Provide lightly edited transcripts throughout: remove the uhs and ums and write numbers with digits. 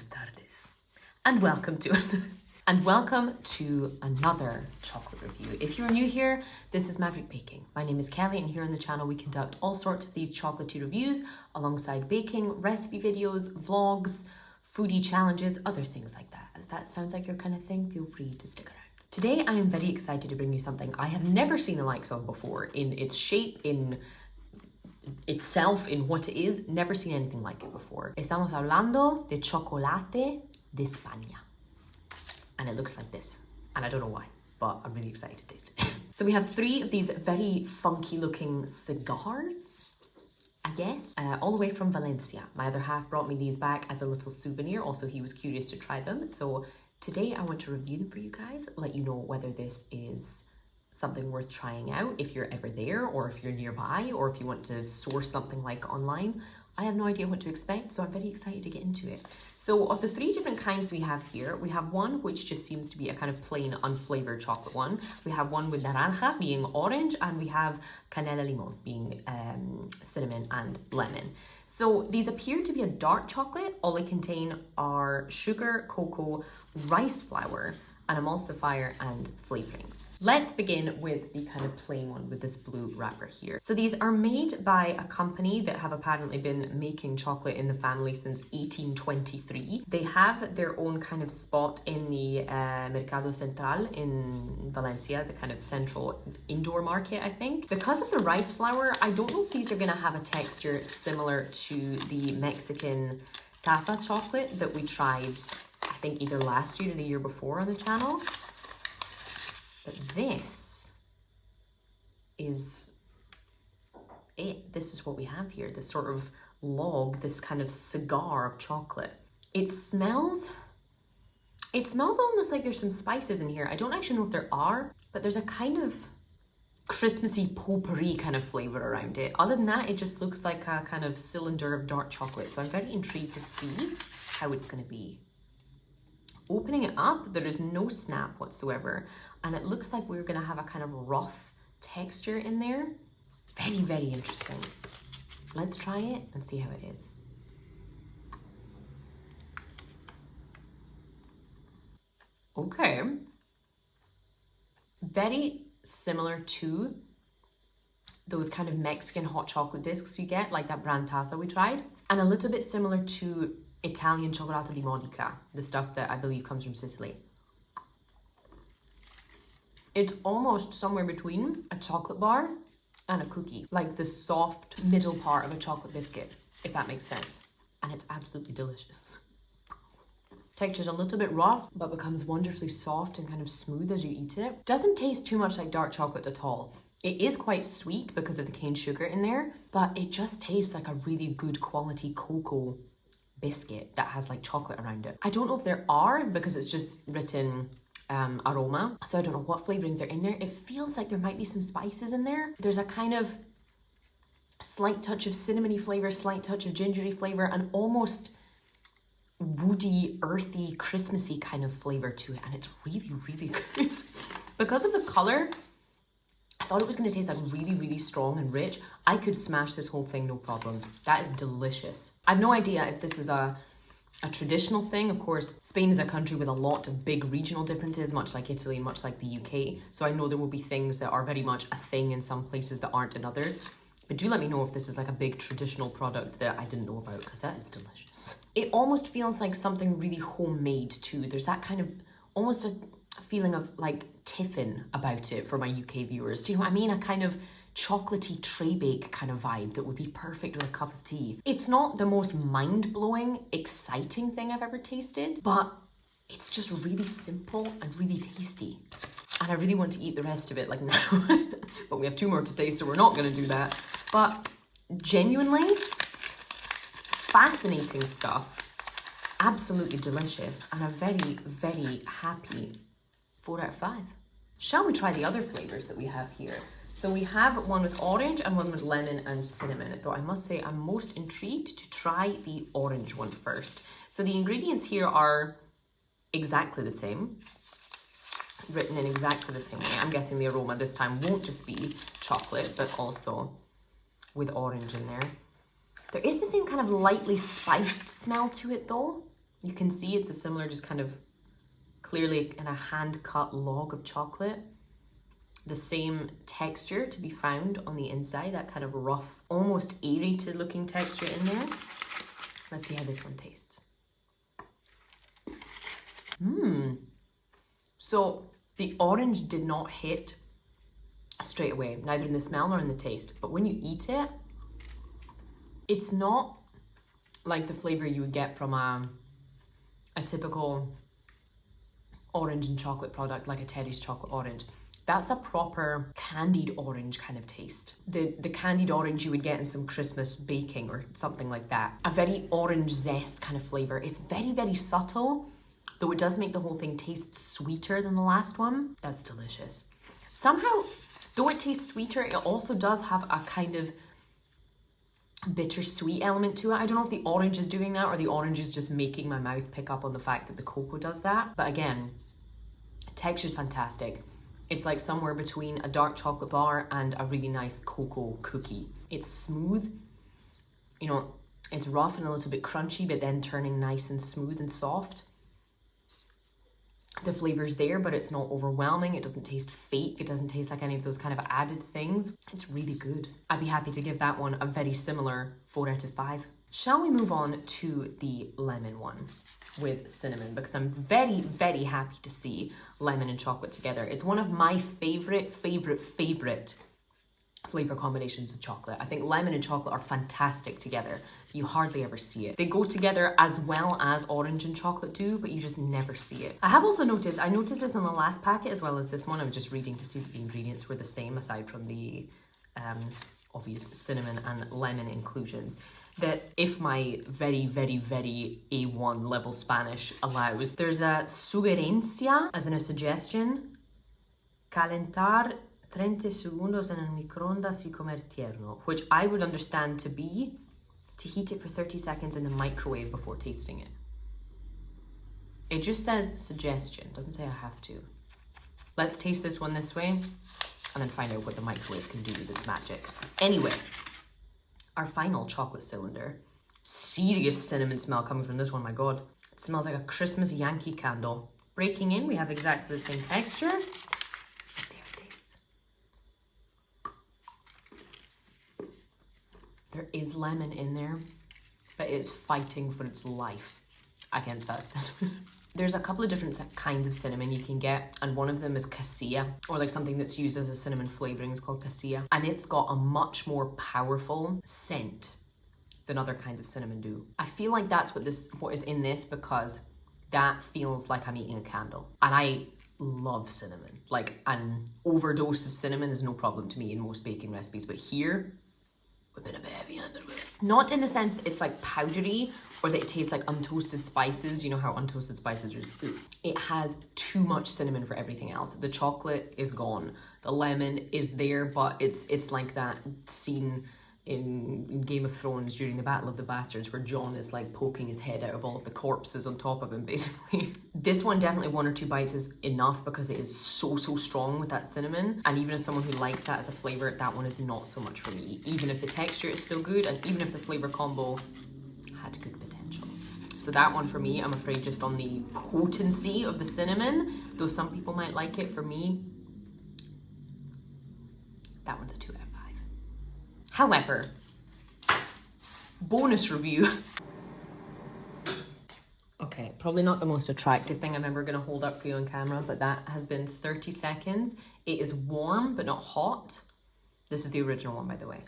Buenas tardes. And welcome to another chocolate review. If you're new here, this is Maverick Baking. My name is Kelly, and here on the channel we conduct all sorts of these chocolatey reviews alongside baking, recipe videos, vlogs, foodie challenges, other things like that. As that sounds like your kind of thing, feel free to stick around. Today I am very excited to bring you something I have never seen the likes of before, in its shape, in itself, in what it is. Never seen anything like it before. Estamos hablando de chocolate de España. And it looks like this. And I don't know why, but I'm really excited to taste it. So we have 3 of these very funky looking cigars, I guess, all the way from Valencia. My other half brought me these back as a little souvenir. Also, he was curious to try them. So today I want to review them for you guys, let you know whether this is something worth trying out if you're ever there, or if you're nearby, or if you want to source something like online. I have no idea what to expect, so I'm very excited to get into it. So of the 3 different kinds we have here, we have one which just seems to be a kind of plain unflavored chocolate one. We have one with naranja being orange, and we have canela limon being cinnamon and lemon. So these appear to be a dark chocolate. All they contain are sugar, cocoa, rice flour, an emulsifier, and flavorings. Let's begin with the kind of plain one with this blue wrapper here. So these are made by a company that have apparently been making chocolate in the family since 1823. They have their own kind of spot in the Mercado Central in Valencia, the kind of central indoor market, I think. Because of the rice flour, I don't know if these are gonna have a texture similar to the Mexican taza chocolate that we tried, I think either last year or the year before on the channel. But this is it. This is what we have here, this sort of log, this kind of cigar of chocolate. It smells almost like there's some spices in here. I don't actually know if there are, but there's a kind of Christmassy potpourri kind of flavor around it. Other than that, it just looks like a kind of cylinder of dark chocolate. So I'm very intrigued to see how it's going to be. Opening it up, there is no snap whatsoever, and it looks like we're gonna have a kind of rough texture in there. Very, very interesting. Let's try it and see how it is. Okay. Very similar to those kind of Mexican hot chocolate discs you get, like that brand Taza we tried, and a little bit similar to Italian cioccolato di Modica, the stuff that I believe comes from Sicily. It's almost somewhere between a chocolate bar and a cookie, like the soft middle part of a chocolate biscuit, if that makes sense. And it's absolutely delicious. Texture's a little bit rough, but becomes wonderfully soft and kind of smooth as you eat it. Doesn't taste too much like dark chocolate at all. It is quite sweet because of the cane sugar in there, but it just tastes like a really good quality cocoa biscuit that has like chocolate around it. I don't know if there are, because it's just written aroma, so I don't know what flavorings are in there. It feels like there might be some spices in there. There's a kind of slight touch of cinnamony flavor, slight touch of gingery flavor, and almost woody, earthy, Christmassy kind of flavor to it, and it's really, really good. Because of the color, I thought it was going to taste like really, really strong and rich. I could smash this whole thing, no problem. That is delicious. I have no idea if this is a traditional thing. Of course, Spain is a country with a lot of big regional differences, much like Italy, much like the UK. So I know there will be things that are very much a thing in some places that aren't in others. But do let me know if this is like a big traditional product that I didn't know about, because that is delicious. It almost feels like something really homemade too. There's that kind of almost a feeling of like tiffin about it for my UK viewers. Do you know what I mean? A kind of chocolatey tray bake kind of vibe that would be perfect with a cup of tea. It's not the most mind-blowing, exciting thing I've ever tasted, but it's just really simple and really tasty. And I really want to eat the rest of it like now. But we have 2 more to taste, so we're not going to do that. But genuinely fascinating stuff. Absolutely delicious, and a very, very happy 4 out of 5. Shall we try the other flavors that we have here? So we have one with orange and one with lemon and cinnamon. Though I must say I'm most intrigued to try the orange one first. So the ingredients here are exactly the same, written in exactly the same way. I'm guessing the aroma this time won't just be chocolate, but also with orange in there. There is the same kind of lightly spiced smell to it though. You can see it's a similar, just kind of clearly in a hand-cut log of chocolate. The same texture to be found on the inside, that kind of rough, almost aerated looking texture in there. Let's see how this one tastes. So the orange did not hit straight away, neither in the smell nor in the taste. But when you eat it, it's not like the flavor you would get from a typical orange and chocolate product, like a Terry's chocolate orange. That's a proper candied orange kind of taste. The candied orange you would get in some Christmas baking or something like that. A very orange zest kind of flavor. It's very, very subtle, though it does make the whole thing taste sweeter than the last one. That's delicious. Somehow, though it tastes sweeter, it also does have a kind of bittersweet element to it. I don't know if the orange is doing that or the orange is just making my mouth pick up on the fact that the cocoa does that. But again, texture's fantastic. It's like somewhere between a dark chocolate bar and a really nice cocoa cookie. It's smooth, you know, it's rough and a little bit crunchy, but then turning nice and smooth and soft. The flavor's there, but it's not overwhelming. It doesn't taste fake. It doesn't taste like any of those kind of added things. It's really good. I'd be happy to give that one a very similar 4 out of 5. Shall we move on to the lemon one with cinnamon? Because I'm very, very happy to see lemon and chocolate together. It's one of my favorite flavor combinations with chocolate. I think lemon and chocolate are fantastic together. You hardly ever see it. They go together as well as orange and chocolate do, but you just never see it. I have also noticed, I noticed this on the last packet as well as this one. I was just reading to see if the ingredients were the same aside from the obvious cinnamon and lemon inclusions, that if my very, very, very A1 level Spanish allows, there's a sugerencia, as in a suggestion, calentar 30 segundos en el microondas y comer tierno, which I would understand to be to heat it for 30 seconds in the microwave before tasting it. It just says suggestion, doesn't say I have to. Let's taste this one this way and then find out what the microwave can do with its magic. Anyway, our final chocolate cylinder. Serious cinnamon smell coming from this one, my God. It smells like a Christmas Yankee candle. Breaking in, we have exactly the same texture. Let's see how it tastes. There is lemon in there, but it is fighting for its life against that cinnamon. There's a couple of different kinds of cinnamon you can get, and one of them is cassia, or like something that's used as a cinnamon flavoring is called cassia, and it's got a much more powerful scent than other kinds of cinnamon do. I feel like that's what is in this, because that feels like I'm eating a candle, and I love cinnamon. Like, an overdose of cinnamon is no problem to me in most baking recipes, but here, a bit of heavy-handed with it. Not in the sense that it's like powdery or that it tastes like untoasted spices. You know how untoasted spices are just, it has too much cinnamon for everything else. The chocolate is gone. The lemon is there, but it's like that scene in Game of Thrones during the Battle of the Bastards where Jon is like poking his head out of all of the corpses on top of him, basically. This one, definitely 1 or 2 bites is enough because it is so strong with that cinnamon. And even as someone who likes that as a flavor, that one is not so much for me. Even if the texture is still good and even if the flavor combo had good potential. So that one for me, I'm afraid just on the potency of the cinnamon, though some people might like it, for me, that one's a 2 out of 5. However, bonus review. Okay, probably not the most attractive thing I'm ever gonna hold up for you on camera, but that has been 30 seconds. It is warm, but not hot. This is the original one, by the way.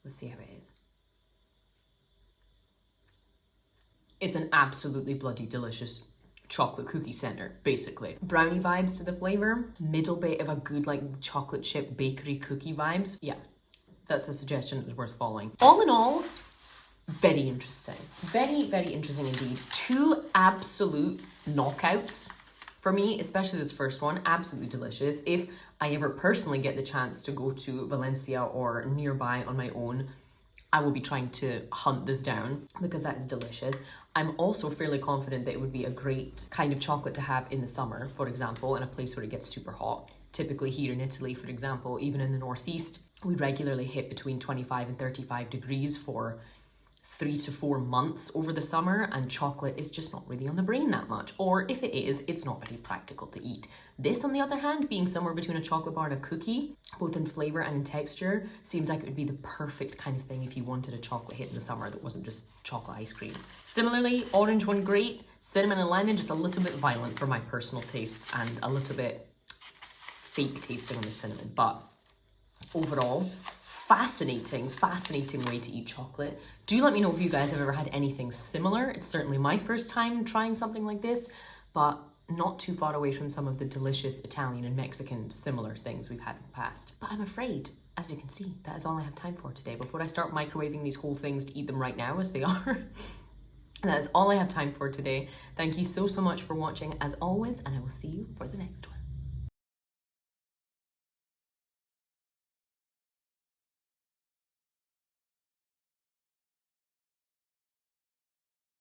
Let's see how it is. It's an absolutely bloody delicious chocolate cookie center, basically. Brownie vibes to the flavor, middle bit of a good like chocolate chip bakery cookie vibes. Yeah, that's a suggestion that is worth following. All in all, very interesting. Very, very interesting indeed. 2 absolute knockouts for me, especially this first one. Absolutely delicious. If I ever personally get the chance to go to Valencia or nearby on my own, I will be trying to hunt this down because that is delicious. I'm also fairly confident that it would be a great kind of chocolate to have in the summer, for example, in a place where it gets super hot. Typically here in Italy, for example, even in the northeast, we regularly hit between 25 and 35 degrees for 3 to 4 months over the summer, and chocolate is just not really on the brain that much. Or if it is, it's not very practical to eat. This, on the other hand, being somewhere between a chocolate bar and a cookie, both in flavor and in texture, seems like it would be the perfect kind of thing if you wanted a chocolate hit in the summer that wasn't just chocolate ice cream. Similarly, orange one great, cinnamon and lemon just a little bit violent for my personal taste and a little bit fake tasting on the cinnamon. But overall, fascinating way to eat chocolate. Do let me know if you guys have ever had anything similar. It's certainly my first time trying something like this, but not too far away from some of the delicious Italian and Mexican similar things we've had in the past. But I'm afraid, as you can see, that is all I have time for today. Before I start microwaving these whole things to eat them right now as they are. That is all I have time for today. Thank you so much for watching as always, and I will see you for the next one.